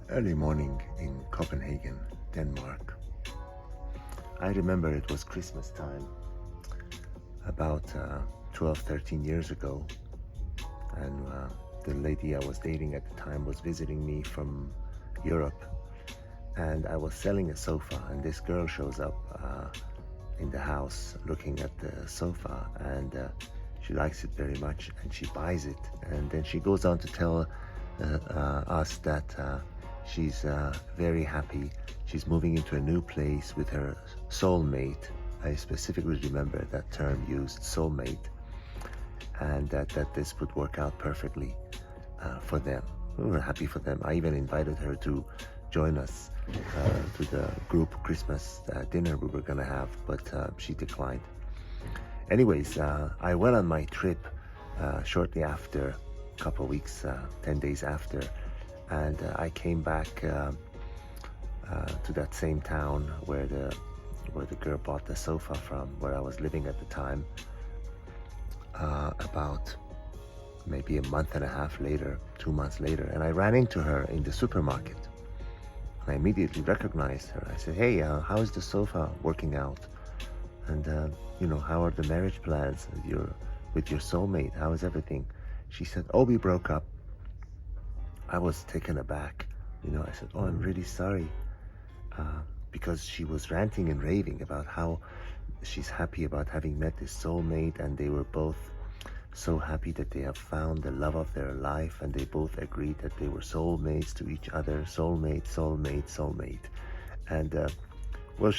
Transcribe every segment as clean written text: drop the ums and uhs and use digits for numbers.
Early morning in Copenhagen, Denmark. I remember it was Christmas time about 12, 13 years ago, and the lady I was dating at the time was visiting me from Europe, and I was selling a sofa, and this girl shows up in the house looking at the sofa, and she likes it very much, and she buys it, and then she goes on to tell us that she's very happy. She's moving into a new place with her soulmate. I specifically remember that term used, soulmate, and that this would work out perfectly for them. We were happy for them. I even invited her to join us to the group Christmas dinner we were gonna have, but she declined. Anyways, I went on my trip shortly after, a couple of weeks, 10 days after, and I came back to that same town where the girl bought the sofa from, where I was living at the time, about maybe a month and a half later, 2 months later, and I ran into her in the supermarket. I immediately recognized her. I said, "Hey, how is the sofa working out? And how are the marriage plans with your soulmate? How is everything?" She said, "Oh, we broke up." I was taken aback. I said, "Oh, I'm really sorry," because she was ranting and raving about how she's happy about having met this soulmate, and they were both so happy that they have found the love of their life, and they both agreed that they were soulmates to each other. Soulmate, soulmate, soulmate. And well,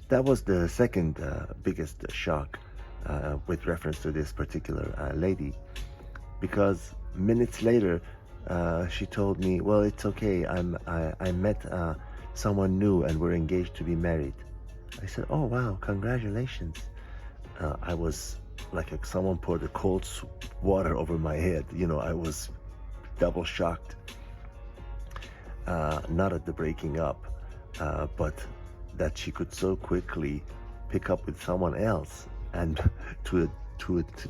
that was the second biggest shock with reference to this particular lady, because minutes later she told me, "Well, it's okay, I met someone new and we're engaged to be married." I said, "Oh wow, congratulations." I was like someone poured a cold water over my head. I was double shocked, not at the breaking up, but that she could so quickly pick up with someone else, and to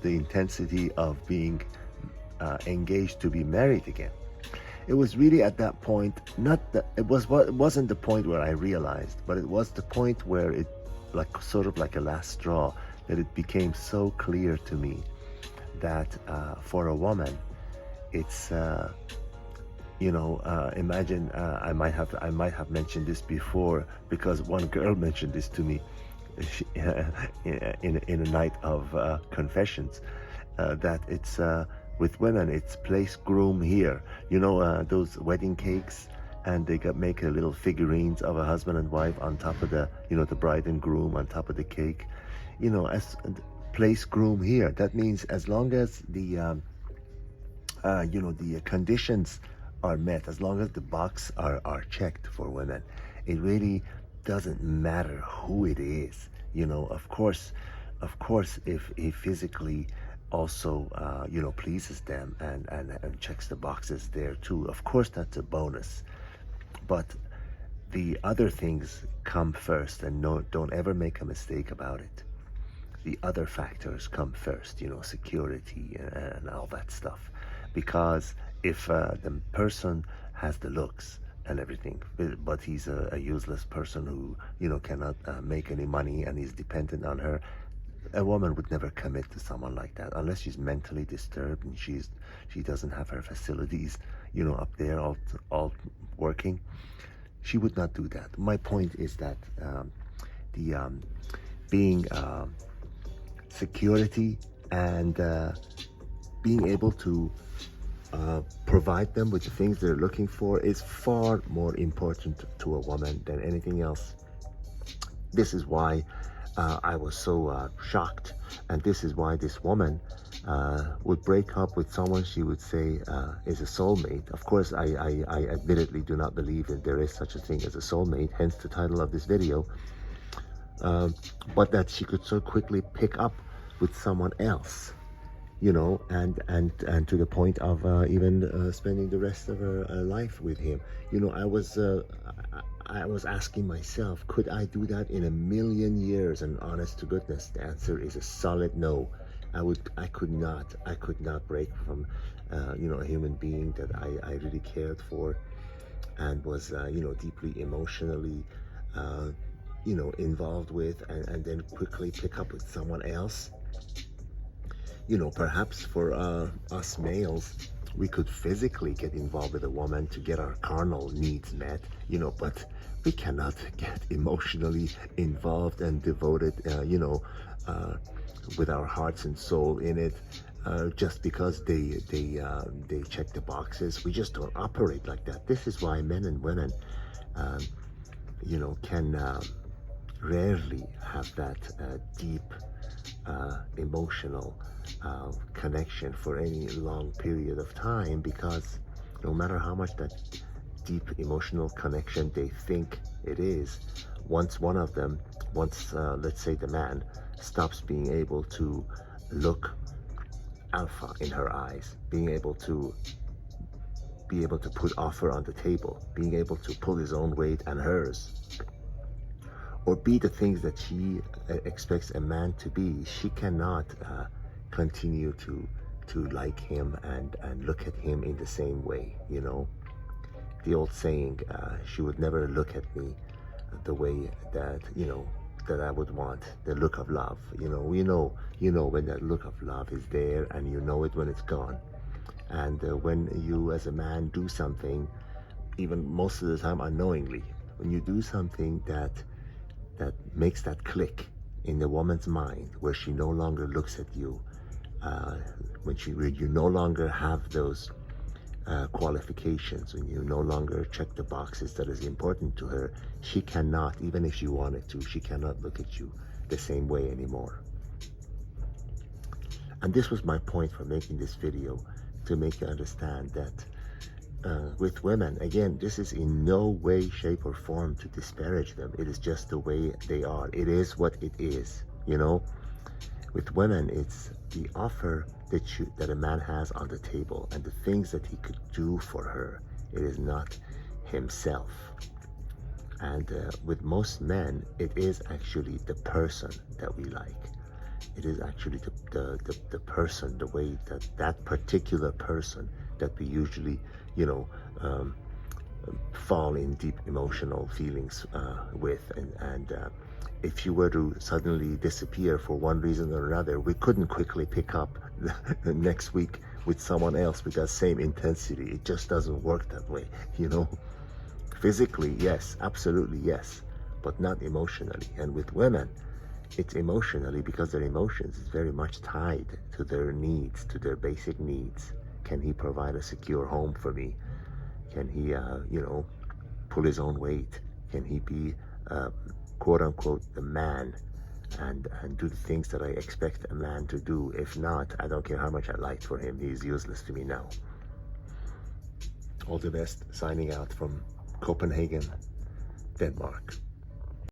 the intensity of being engaged to be married again. It was really at that point, it wasn't the point where I realized, but it was the point where it, like sort of like a last straw, that it became so clear to me that for a woman, it's imagine, I might have mentioned this before, because one girl mentioned this to me in a night of confessions, that it's with women, it's place, groom, here. Those wedding cakes, and they make a little figurines of a husband and wife on top of the bride and groom on top of the cake. As place, groom, here. That means as long as the conditions are met, as long as the box are checked for women, it really doesn't matter who it is. Of course, if he physically also pleases them and checks the boxes there too, of course that's a bonus. But the other things come first, and no, don't ever make a mistake about it. The other factors come first, security and all that stuff. Because if the person has the looks and everything, but he's a useless person who, cannot make any money and is dependent on her, a woman would never commit to someone like that unless she's mentally disturbed and she doesn't have her facilities, up there all working. She would not do that. My point is that the being security and being able to provide them with the things they're looking for is far more important to a woman than anything else. This is why I was so shocked, and this is why this woman would break up with someone she would say is a soulmate. Of course, I admittedly do not believe that there is such a thing as a soulmate, hence the title of this video. But that she could so quickly pick up with someone else, and to the point of even spending the rest of her life with him. I was asking myself, could I do that in a million years? And honest to goodness, the answer is a solid no. I could not break from a human being that I really cared for, and was, deeply emotionally, involved with, and then quickly pick up with someone else. Perhaps for us males, we could physically get involved with a woman to get our carnal needs met, but we cannot get emotionally involved and devoted, with our hearts and soul in it, just because they check the boxes. We just don't operate like that. This is why men and women, um, can rarely have that deep emotional connection for any long period of time, because no matter how much that deep emotional connection they think it is, once one of them, let's say the man, stops being able to look alpha in her eyes, being able to put offer on the table, being able to pull his own weight and hers, or be the things that she expects a man to be, she cannot continue to like him and look at him in the same way. The old saying, she would never look at me the way that that I would want, the look of love. When that look of love is there, and you know it when it's gone. And when you as a man do something, even most of the time unknowingly, when you do something that makes that click in the woman's mind, where she no longer looks at you, when you no longer have those qualifications, when you no longer check the boxes that is important to her, she cannot, even if she wanted to, she cannot look at you the same way anymore. And this was my point for making this video, to make you understand that with women, again, this is in no way, shape, or form to disparage them. It is just the way they are. It is what it is. With women, it's the offer that a man has on the table and the things that he could do for her. It is not himself. And with most men, it is actually the person that we like. It is actually the person, the way that particular person that we usually, fall in deep emotional feelings with. And if you were to suddenly disappear for one reason or another, we couldn't quickly pick up the next week with someone else with that same intensity. It just doesn't work that way, Physically, yes, absolutely yes, but not emotionally. And with women, it's emotionally, because their emotions is very much tied to their needs, to their basic needs. Can he provide a secure home for me? Can he, pull his own weight? Can he be, quote unquote, the man and do the things that I expect a man to do? If not, I don't care how much I liked for him. He's useless to me now. All the best. Signing out from Copenhagen, Denmark.